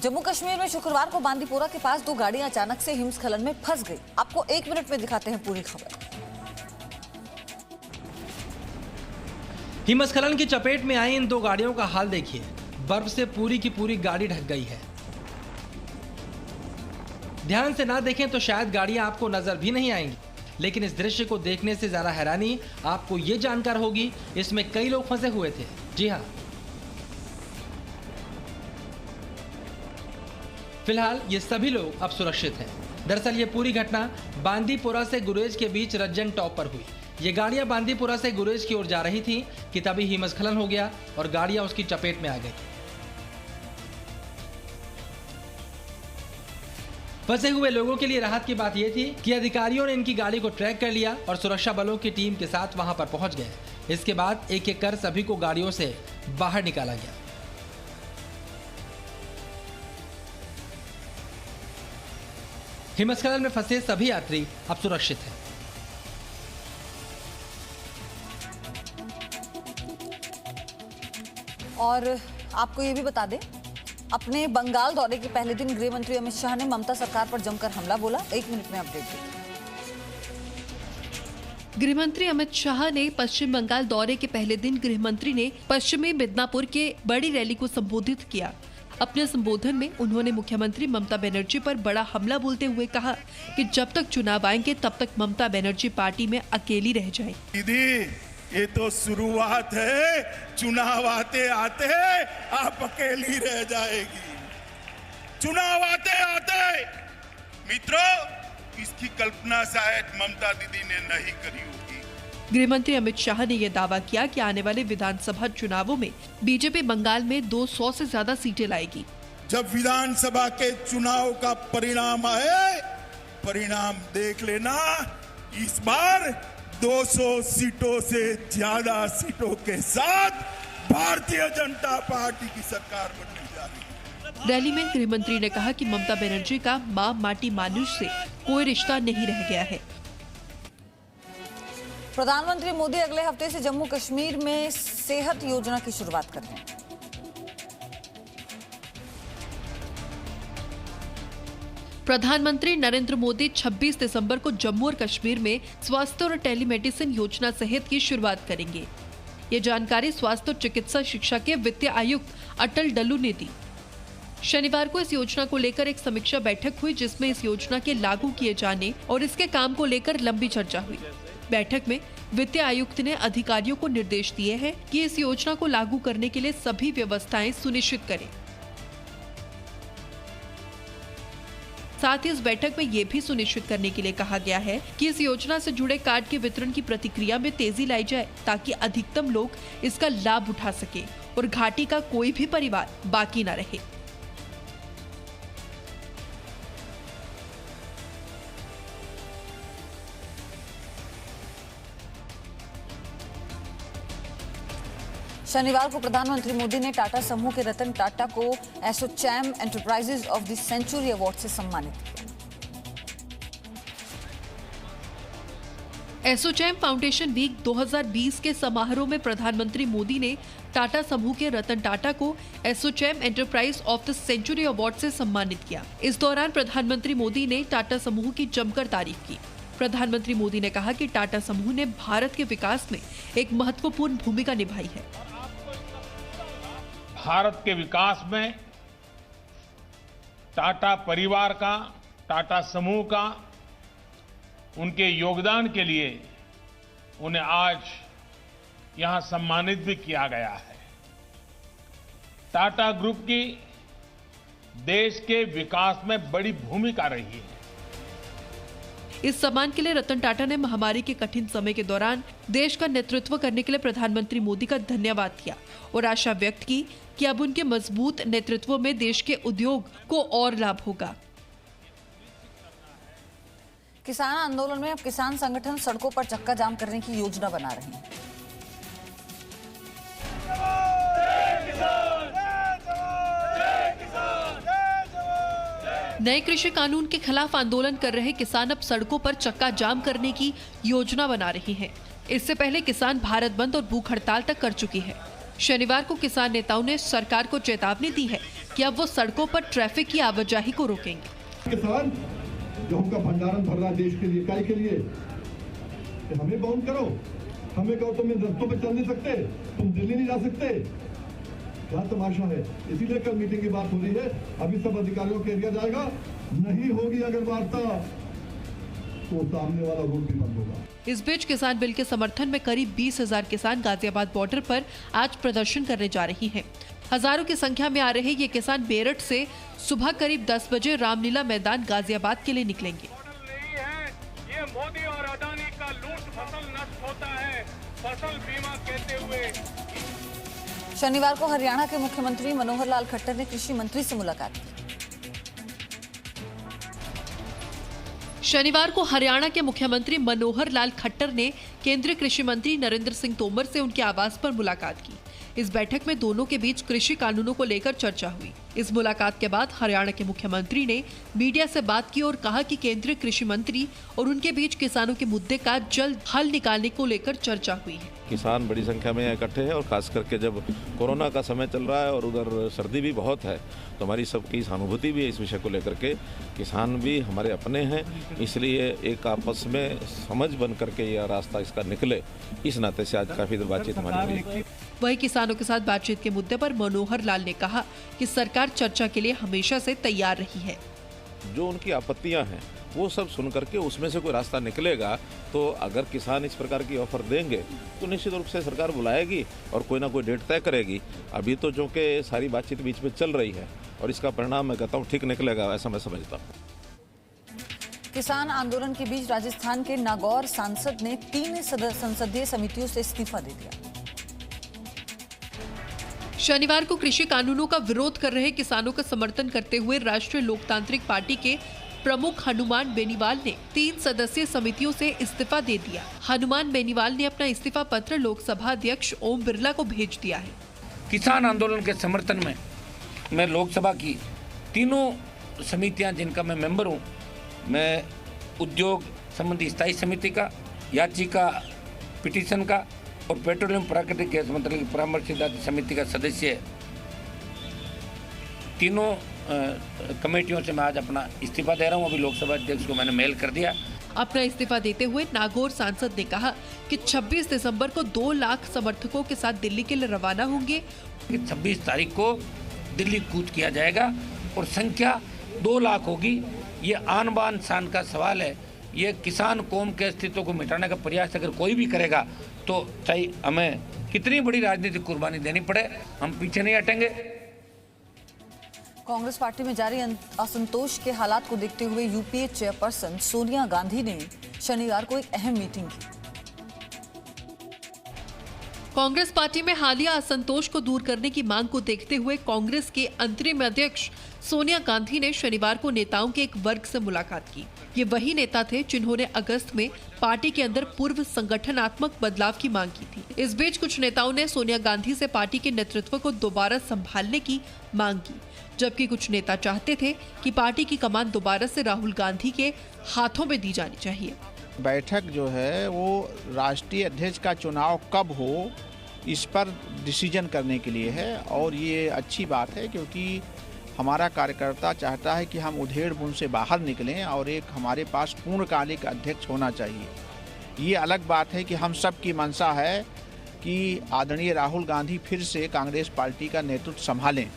जम्मू कश्मीर में शुक्रवार को बांदीपोरा के पास दो गाड़ियां अचानक से हिमस्खलन में फंस गई। आपको 1 मिनट में दिखाते हैं पूरी खबर। हिमस्खलन की चपेट में आई इन दो गाड़ियों का हाल देखिए। बर्फ से पूरी की पूरी गाड़ी ढक गई है। ध्यान से ना देखें तो शायद गाड़ियां आपको नजर भी नहीं आएंगी, लेकिन इस दृश्य को देखने से ज्यादा हैरानी आपको ये जानकर होगी, इसमें कई लोग फंसे हुए थे। जी हाँ, फिलहाल ये सभी लोग अब सुरक्षित हैं। दरअसल ये पूरी घटना बांदीपोरा से गुरेज के बीच रज्जन टॉप पर हुई। ये गाड़ियां बांदीपोरा से गुरेज की ओर जा रही थी कि तभी हिमस्खलन हो गया और गाड़ियां उसकी चपेट में आ गई। फंसे हुए लोगों के लिए राहत की बात यह थी कि अधिकारियों ने इनकी गाड़ी को ट्रैक कर लिया और सुरक्षा बलों की टीम के साथ वहां पर पहुंच गए। इसके बाद एक एक कर सभी को गाड़ियों से बाहर निकाला गया। हिमस्खलन में फंसे सभी यात्री अब सुरक्षित हैं। और आपको ये भी बता दें, अपने बंगाल दौरे के पहले दिन गृह मंत्री अमित शाह ने ममता सरकार पर जमकर हमला बोला। 1 मिनट में अपडेट दी। गृह मंत्री अमित शाह ने पश्चिम बंगाल दौरे के पहले दिन गृह मंत्री ने पश्चिमी मिदनापुर के बड़ी रैली को संबोधित किया। अपने संबोधन में उन्होंने मुख्यमंत्री ममता बनर्जी पर बड़ा हमला बोलते हुए कहा कि जब तक चुनाव आएंगे तब तक ममता बनर्जी पार्टी में अकेली रह जाएंगी। दीदी, ये तो शुरुआत है, चुनाव आते आते आप अकेली रह जाएगी। चुनाव आते आते मित्रों, इसकी कल्पना शायद ममता दीदी ने नहीं करी होगी। गृह मंत्री अमित शाह ने यह दावा किया कि आने वाले विधानसभा चुनावों में बीजेपी बंगाल में 200 से ज्यादा सीटें लाएगी। जब विधानसभा के चुनाव का परिणाम आए, परिणाम देख लेना, इस बार 200 सीटों से ज्यादा सीटों के साथ भारतीय जनता पार्टी की सरकार बनने जा रही है। रैली में गृह मंत्री ने कहा कि ममता बनर्जी का मां माटी मानुष से कोई रिश्ता नहीं रह गया है। प्रधानमंत्री मोदी अगले हफ्ते से जम्मू कश्मीर में सेहत योजना की शुरुआत कर रहे हैं। प्रधानमंत्री नरेंद्र मोदी 26 दिसंबर को जम्मू और कश्मीर में स्वास्थ्य और टेलीमेडिसिन योजना सेहत की शुरुआत करेंगे। ये जानकारी स्वास्थ्य और चिकित्सा शिक्षा के वित्तीय आयुक्त अटल डल्लू ने दी। शनिवार को इस योजना को लेकर एक समीक्षा बैठक हुई, जिसमें इस योजना के लागू किए जाने और इसके काम को लेकर लंबी चर्चा हुई। बैठक में वित्तीय आयुक्त ने अधिकारियों को निर्देश दिए हैं कि इस योजना को लागू करने के लिए सभी व्यवस्थाएं सुनिश्चित करें। साथ ही इस बैठक में यह भी सुनिश्चित करने के लिए कहा गया है कि इस योजना से जुड़े कार्ड के वितरण की प्रक्रिया में तेजी लाई जाए, ताकि अधिकतम लोग इसका लाभ उठा सके और घाटी का कोई भी परिवार बाकी न रहे। शनिवार को प्रधानमंत्री मोदी ने टाटा समूह के रतन टाटा को ASSOCHAM enterprises of the century award से सम्मानित किया। एसोचैम फाउंडेशन वीक 2020 के समारोह में प्रधानमंत्री मोदी ने टाटा समूह के रतन टाटा को ASSOCHAM enterprise of the century award से सम्मानित किया। इस दौरान प्रधानमंत्री मोदी ने टाटा समूह की जमकर तारीफ की। प्रधानमंत्री मोदी ने कहा कि टाटा समूह ने भारत के विकास में एक महत्वपूर्ण भूमिका निभाई है। भारत के विकास में टाटा परिवार का, टाटा समूह का, उनके योगदान के लिए उन्हें आज यहां सम्मानित भी किया गया है। टाटा ग्रुप की देश के विकास में बड़ी भूमिका रही है। इस सम्मान के लिए रतन टाटा ने महामारी के कठिन समय के दौरान देश का नेतृत्व करने के लिए प्रधानमंत्री मोदी का धन्यवाद किया और आशा व्यक्त की कि अब उनके मजबूत नेतृत्व में देश के उद्योग को और लाभ होगा। किसान आंदोलन में अब किसान संगठन सड़कों पर चक्का जाम करने की योजना बना रहे हैं। नए कृषि कानून के खिलाफ आंदोलन कर रहे किसान अब सड़कों पर चक्का जाम करने की योजना बना रहे हैं। इससे पहले किसान भारत बंद और भूख हड़ताल तक कर चुकी है। शनिवार को किसान नेताओं ने सरकार को चेतावनी दी है कि अब वो सड़कों पर ट्रैफिक की आवाजाही को रोकेंगे। किसान गेहूं का भंडारण भर रहा है देश के लिए, काय के लिए? हमें बाउंड करो, हमें कहो तुम इन रस्तों पे चल नहीं सकते, तुम दिल्ली नहीं जा सकते। क्या तमाशा है? इसीलिए कल मीटिंग की बात हो रही है। अभी सब अधिकारियों को एरिया जाएगा, नहीं होगी अगर वार्ता तो सामने वाला रोड भी बंद होगा। इस बीच किसान बिल के समर्थन में करीब 20,000 किसान गाजियाबाद बॉर्डर पर आज प्रदर्शन करने जा रही हैं। हजारों की संख्या में आ रहे ये किसान मेरठ से सुबह करीब 10 बजे रामलीला मैदान गाजियाबाद के लिए निकलेंगे। ये मोदी और अदानी का लूट, फसल नष्ट होता है, फसल बीमा कहते हुए। शनिवार को हरियाणा के मुख्यमंत्री मनोहर लाल खट्टर ने कृषि मंत्री से मुलाकात की। शनिवार को हरियाणा के मुख्यमंत्री मनोहर लाल खट्टर ने केंद्रीय कृषि मंत्री नरेंद्र सिंह तोमर से उनके आवास पर मुलाकात की। इस बैठक में दोनों के बीच कृषि कानूनों को लेकर चर्चा हुई। इस मुलाकात के बाद हरियाणा के मुख्यमंत्री ने मीडिया से बात की और कहा कि केंद्रीय कृषि मंत्री और उनके बीच किसानों के मुद्दे का जल्द हल निकालने को लेकर चर्चा हुई है। किसान बड़ी संख्या में इकट्ठे हैं और खास करके जब कोरोना का समय चल रहा है और उधर सर्दी भी बहुत है, तो हमारी सबकी सहानुभूति भी है इस विषय को लेकर के। किसान भी हमारे अपने हैं, इसलिए एक आपस में समझ बन करके यह रास्ता इसका निकले, इस नाते से आज काफी देर बातचीत हमारी हुई। वहीं किसानों के साथ बातचीत के मुद्दे पर मनोहर लाल ने कहा कि सरकार चर्चा के लिए हमेशा से तैयार रही है। जो उनकी आपत्तियां हैं वो सब सुन करके उसमें से कोई रास्ता निकलेगा, तो अगर किसान इस प्रकार की ऑफर देंगे तो निश्चित रूप से सरकार बुलाएगी और कोई ना कोई डेट तय करेगी। अभी तो जो कि सारी बातचीत बीच में चल रही है और इसका परिणाम मैं कहता हूँ ठीक निकलेगा, ऐसा मैं समझता हूँ। किसान आंदोलन के बीच राजस्थान के नागौर सांसद ने 3 संसदीय समितियों से इस्तीफा दे दिया। शनिवार को कृषि कानूनों का विरोध कर रहे किसानों का समर्थन करते हुए राष्ट्रीय लोकतांत्रिक पार्टी के प्रमुख हनुमान बेनीवाल ने 3 सदस्यीय समितियों से इस्तीफा दे दिया। हनुमान बेनीवाल ने अपना इस्तीफा पत्र लोकसभा अध्यक्ष ओम बिरला को भेज दिया है। किसान आंदोलन के समर्थन में मैं लोकसभा की 3 समितियां जिनका मैं मेंबर हूं, मैं उद्योग संबंधी स्थायी समिति का, याचिका पिटीशन का और पेट्रोलियम प्राकृतिक गैस मंत्रालय की परामर्श समिति का सदस्य, तीनों कमेटियों से मैं आज अपना इस्तीफा दे रहा हूं। अभी लोकसभा अध्यक्ष को मैंने मेल कर दिया। अपना इस्तीफा देते हुए नागौर सांसद ने कहा कि 26 दिसंबर को 2 लाख समर्थकों के साथ दिल्ली के लिए रवाना होंगे। 26 तारीख को दिल्ली कूच किया जाएगा और संख्या 2 लाख होगी। ये आन बान शान का सवाल है। ये किसान कौम के अस्तित्व को मिटाने का प्रयास अगर कोई भी करेगा तो चाहे हमें कितनी बड़ी राजनीतिक कुर्बानी देनी पड़े, हम पीछे नहीं हटेंगे। कांग्रेस पार्टी में जारी असंतोष के हालात को देखते हुए यूपीए चेयरपर्सन सोनिया गांधी ने शनिवार को एक अहम मीटिंग की। कांग्रेस पार्टी में हालिया असंतोष को दूर करने की मांग को देखते हुए कांग्रेस के अंतरिम अध्यक्ष सोनिया गांधी ने शनिवार को नेताओं के एक वर्ग से मुलाकात की। ये वही नेता थे जिन्होंने अगस्त में पार्टी के अंदर पूर्व संगठनात्मक बदलाव की मांग की थी। इस बीच कुछ नेताओं ने सोनिया गांधी से पार्टी के नेतृत्व को दोबारा संभालने की मांग की, जबकि कुछ नेता चाहते थे कि पार्टी की कमान दोबारा से राहुल गांधी के हाथों में दी जानी चाहिए। बैठक जो है वो राष्ट्रीय अध्यक्ष का चुनाव कब हो इस पर डिसीजन करने के लिए है और ये अच्छी बात है, क्योंकि हमारा कार्यकर्ता चाहता है कि हम उधेड़ बुन से बाहर निकलें और एक हमारे पास पूर्णकालिक अध्यक्ष होना चाहिए। ये अलग बात है कि हम सब की मंशा है कि आदरणीय राहुल गांधी फिर से कांग्रेस पार्टी का नेतृत्व संभालें।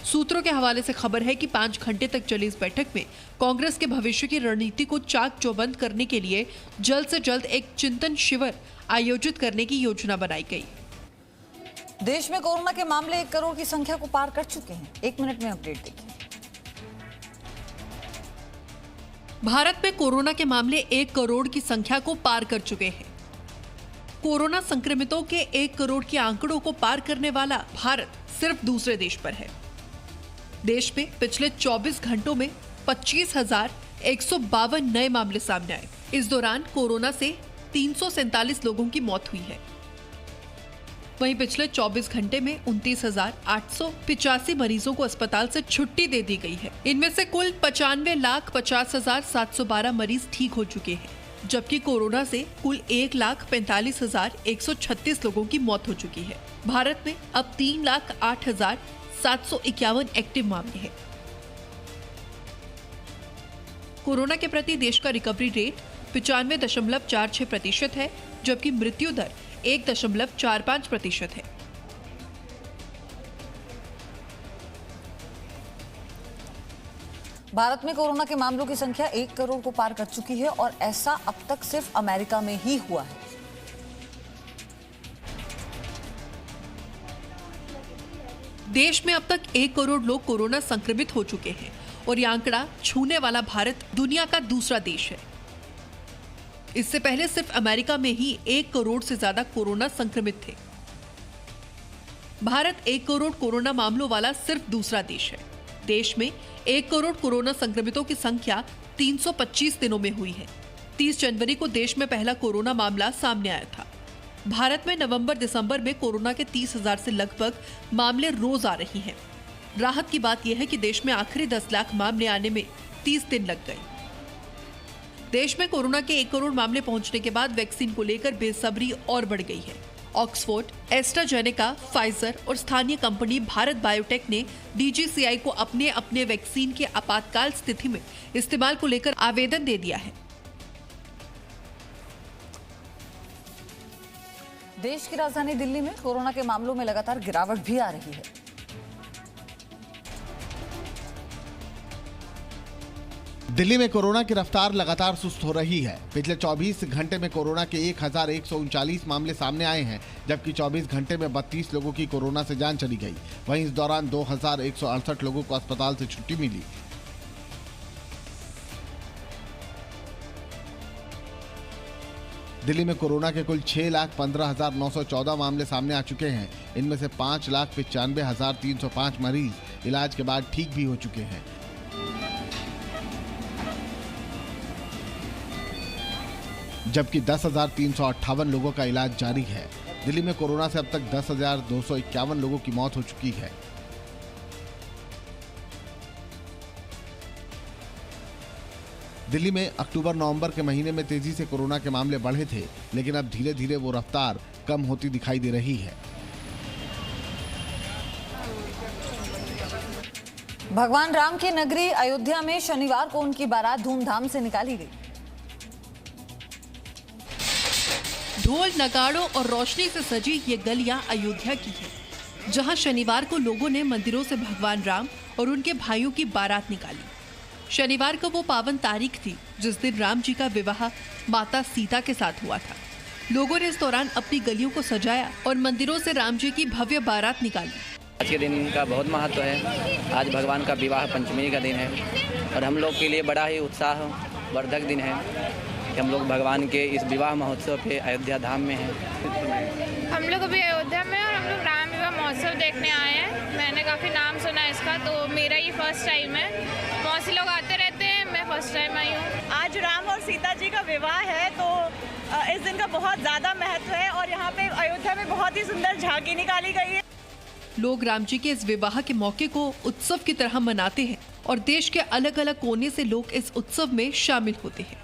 सूत्रों के हवाले से खबर है कि 5 घंटे तक चली इस बैठक में कांग्रेस के भविष्य की रणनीति को चाक चौबंद करने के लिए जल्द से जल्द एक चिंतन शिविर आयोजित करने की योजना बनाई गई। देश में कोरोना के मामले 1 करोड़ की संख्या को पार कर चुके हैं। 1 मिनट में अपडेट देखिए। भारत में कोरोना के मामले 1 करोड़ की संख्या को पार कर चुके हैं। कोरोना संक्रमितों के 1 करोड़ के आंकड़ों को पार करने वाला भारत सिर्फ दूसरे देश पर है। देश में पिछले 24 घंटों में 25,152 नए मामले सामने आए। इस दौरान कोरोना से 347 लोगों की मौत हुई है। वहीं पिछले 24 घंटे में 29,885 मरीजों को अस्पताल से छुट्टी दे दी गई है। इनमें से कुल 95,50,712 मरीज ठीक हो चुके हैं, जबकि कोरोना से कुल 1,45,136 लोगों की मौत हो चुकी है। भारत में अब 3,08,000 751 एक्टिव मामले हैं। कोरोना के प्रति देश का रिकवरी रेट 95.46% है, जबकि मृत्यु दर 1.45% है। भारत में कोरोना के मामलों की संख्या 1 करोड़ को पार कर चुकी है और ऐसा अब तक सिर्फ अमेरिका में ही हुआ है। देश में अब तक 1 करोड़ लोग कोरोना संक्रमित हो चुके हैं और यह आंकड़ा छूने वाला भारत दुनिया का दूसरा देश है। इससे पहले सिर्फ अमेरिका में ही 1 करोड़ से ज्यादा कोरोना संक्रमित थे। भारत 1 करोड़ कोरोना मामलों वाला सिर्फ दूसरा देश है। देश में 1 करोड़ कोरोना संक्रमितों की संख्या 325 दिनों में हुई है। 30 जनवरी को देश में पहला कोरोना मामला सामने आया था। भारत में नवंबर-दिसंबर में कोरोना के 30,000 से लगभग मामले रोज आ रही हैं। राहत की बात यह है कि देश में आखिरी 10 लाख मामले आने में 30 दिन लग गए। देश में कोरोना के 1 करोड़ मामले पहुंचने के बाद वैक्सीन को लेकर बेसब्री और बढ़ गई है। ऑक्सफोर्ड, एस्ट्राजेनेका, फाइजर और स्थानीय कंपनी भारत बायोटेक ने डीजीसीआई को अपने अपने वैक्सीन के आपातकाल स्थिति में इस्तेमाल को लेकर आवेदन दे दिया है। देश की राजधानी दिल्ली में कोरोना के मामलों में लगातार गिरावट भी आ रही है। दिल्ली में कोरोना की रफ्तार लगातार सुस्त हो रही है। पिछले 24 घंटे में कोरोना के 1139 मामले सामने आए हैं, जबकि 24 घंटे में 32 लोगों की कोरोना से जान चली गई। वहीं इस दौरान 2168 लोगों को अस्पताल से छुट्टी मिली। दिल्ली में कोरोना के कुल 6,15,914 मामले सामने आ चुके हैं। इनमें से 5,95,305 मरीज इलाज के बाद ठीक भी हो चुके हैं। जबकि 10,358 लोगों का इलाज जारी है। दिल्ली में कोरोना से अब तक 10,251 लोगों की मौत हो चुकी है। दिल्ली में अक्टूबर-नवंबर के महीने में तेजी से कोरोना के मामले बढ़े थे, लेकिन अब धीरे धीरे वो रफ्तार कम होती दिखाई दे रही है। भगवान राम की नगरी अयोध्या में शनिवार को उनकी बारात धूमधाम से निकाली गई। ढोल, नगाड़ों और रोशनी से सजी ये गलियां अयोध्या की है, जहां शनिवार को लोगों ने मंदिरों से भगवान राम और उनके भाइयों की बारात निकाली। शनिवार को वो पावन तारीख थी जिस दिन राम जी का विवाह माता सीता के साथ हुआ था। लोगों ने इस दौरान अपनी गलियों को सजाया और मंदिरों से राम जी की भव्य बारात निकाली। आज के दिन का बहुत महत्व है। आज भगवान का विवाह पंचमी का दिन है और हम लोग के लिए बड़ा ही उत्साहवर्धक दिन है कि हम लोग भगवान के इस विवाह महोत्सव पे अयोध्या धाम में हैं। हम लोग अभी अयोध्या में और हम लोग राम विवाह महोत्सव देखने आए हैं। मैंने काफ़ी नाम सुना है इसका, तो मेरा ये फर्स्ट टाइम है। मौसी लोग आते रहते हैं, मैं फर्स्ट टाइम आई हूँ। आज राम और सीता जी का विवाह है, तो इस दिन का बहुत ज़्यादा महत्व है और यहाँ पे अयोध्या में बहुत ही सुंदर झांकी निकाली गई है। लोग राम जी के इस विवाह के मौके को उत्सव की तरह मनाते हैं और देश के अलग अलग कोने से लोग इस उत्सव में शामिल होते हैं।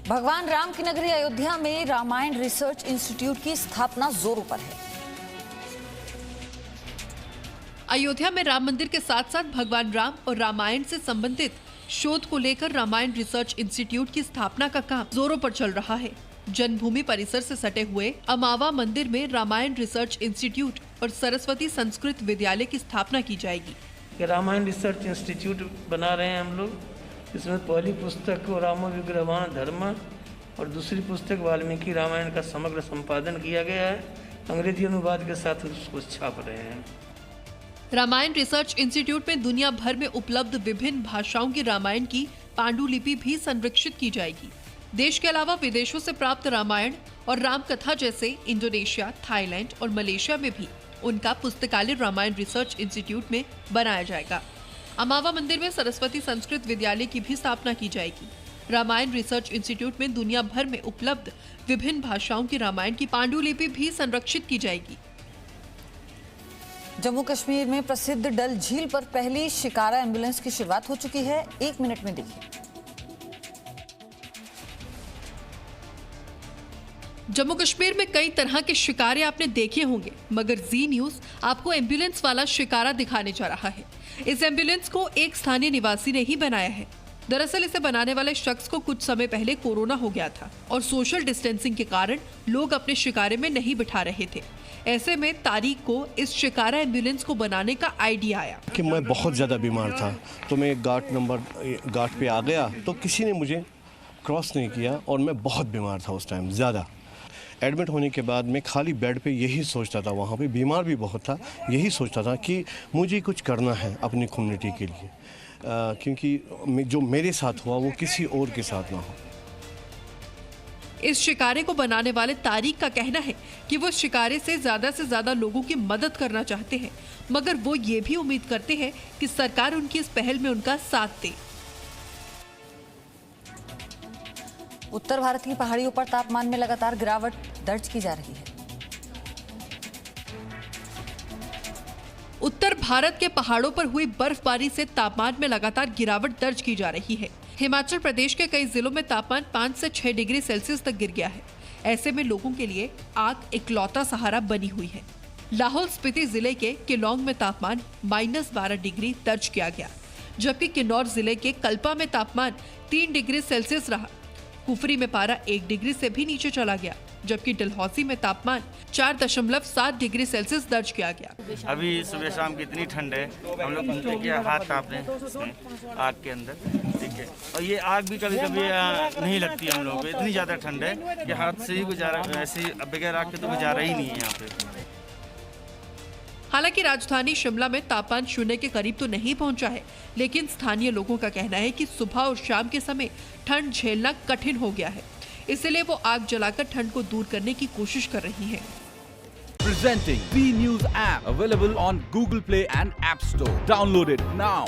भगवान राम की नगरी अयोध्या में रामायण रिसर्च इंस्टीट्यूट की स्थापना जोरों पर है। अयोध्या में राम मंदिर के साथ साथ भगवान राम और रामायण से संबंधित शोध को लेकर रामायण रिसर्च इंस्टीट्यूट की स्थापना का काम जोरों पर चल रहा है। जन्मभूमि परिसर से सटे हुए अमावा मंदिर में रामायण रिसर्च इंस्टीट्यूट और सरस्वती संस्कृत विद्यालय की स्थापना की जाएगी। रामायण रिसर्च इंस्टीट्यूट बना रहे हैं हम लोग। इसमें पहली पुस्तक को रामो विग्रहवाण धर्म और दूसरी पुस्तक वाल्मीकि रामायण का समग्र संपादन किया गया है। अंग्रेजी अनुवाद के साथ उसको छाप रहे हैं। रामायण रिसर्च इंस्टीट्यूट में दुनिया भर में उपलब्ध विभिन्न भाषाओं की रामायण की पांडुलिपि भी संरक्षित की जाएगी। देश के अलावा विदेशों से प्राप्त रामायण और राम कथा जैसे इंडोनेशिया, थाईलैंड और मलेशिया में भी उनका पुस्तकालय रामायण रिसर्च इंस्टीट्यूट में बनाया जाएगा। अमावा मंदिर में सरस्वती संस्कृत विद्यालय की भी स्थापना की जाएगी। रामायण रिसर्च इंस्टीट्यूट में दुनिया भर में उपलब्ध विभिन्न भाषाओं की रामायण की पांडुलिपि भी संरक्षित की जाएगी। जम्मू कश्मीर में प्रसिद्ध डल झील पर पहली शिकारा एम्बुलेंस की शुरुआत हो चुकी है। 1 मिनट में देखिए। जम्मू कश्मीर में कई तरह के शिकारे आपने देखे होंगे, मगर जी न्यूज आपको एम्बुलेंस वाला शिकारा दिखाने जा रहा है। इस एम्बुलेंस को एक स्थानीय निवासी ने ही बनाया है। दरअसल इसे बनाने वाले शख्स को कुछ समय पहले कोरोना हो गया था और सोशल डिस्टेंसिंग के कारण लोग अपने शिकारे में नहीं बिठा रहे थे। ऐसे में तारिक को इस शिकारा एम्बुलेंस को बनाने का आइडिया आया कि मैं बहुत ज़्यादा बीमार था, तो मैं घाट पे आ गया तो किसी ने मुझे क्रॉस नहीं किया और मैं बहुत बीमार था उस टाइम ज़्यादा। एडमिट होने के बाद मैं खाली बेड पे यही सोचता था, वहाँ पे बीमार भी बहुत था, यही सोचता था कि मुझे कुछ करना है अपनी कम्युनिटी के लिए, क्योंकि जो मेरे साथ हुआ वो किसी और के साथ ना हो। इस शिकारे को बनाने वाले तारिक का कहना है कि वो शिकारे से ज्यादा लोगों की मदद करना चाहते हैं, मगर वो ये भी उम्मीद करते हैं कि सरकार उनकी इस पहल में उनका साथ दे। उत्तर भारत की पहाड़ियों पर तापमान में लगातार गिरावट दर्ज की जा रही है। उत्तर भारत के पहाड़ों पर हुई बर्फबारी से तापमान में लगातार गिरावट दर्ज की जा रही है। हिमाचल प्रदेश के कई जिलों में तापमान 5 से 6 डिग्री सेल्सियस तक गिर गया है। ऐसे में लोगों के लिए आग इकलौता सहारा बनी हुई है। लाहौल स्पीति जिले के किलोंग में तापमान -12 डिग्री दर्ज किया गया, जबकि किन्नौर जिले के कल्पा में तापमान 3 डिग्री सेल्सियस रहा। कुफरी में पारा 1 डिग्री से भी नीचे चला गया, जबकि डलहौसी में तापमान 4.7 डिग्री सेल्सियस दर्ज किया गया। अभी सुबह शाम कितनी ठंड है, हम लोग घूमते कि हाथ ताप रहे हैं इसमें आग के अंदर, ठीक है। और ये आग भी कभी कभी नहीं लगती हम लोग को, इतनी ज़्यादा ठंड है कि हाथ से ही गुजारा, ऐसे बगैर आग के तो गुजारा ही नहीं है यहाँ पे। हालांकि राजधानी शिमला में तापमान 0 के करीब तो नहीं पहुंचा है, लेकिन स्थानीय लोगों का कहना है कि सुबह और शाम के समय ठंड झेलना कठिन हो गया है, इसलिए वो आग जलाकर ठंड को दूर करने की कोशिश कर रही हैं। Presenting B News app available on Google Play and App Store. Download it now.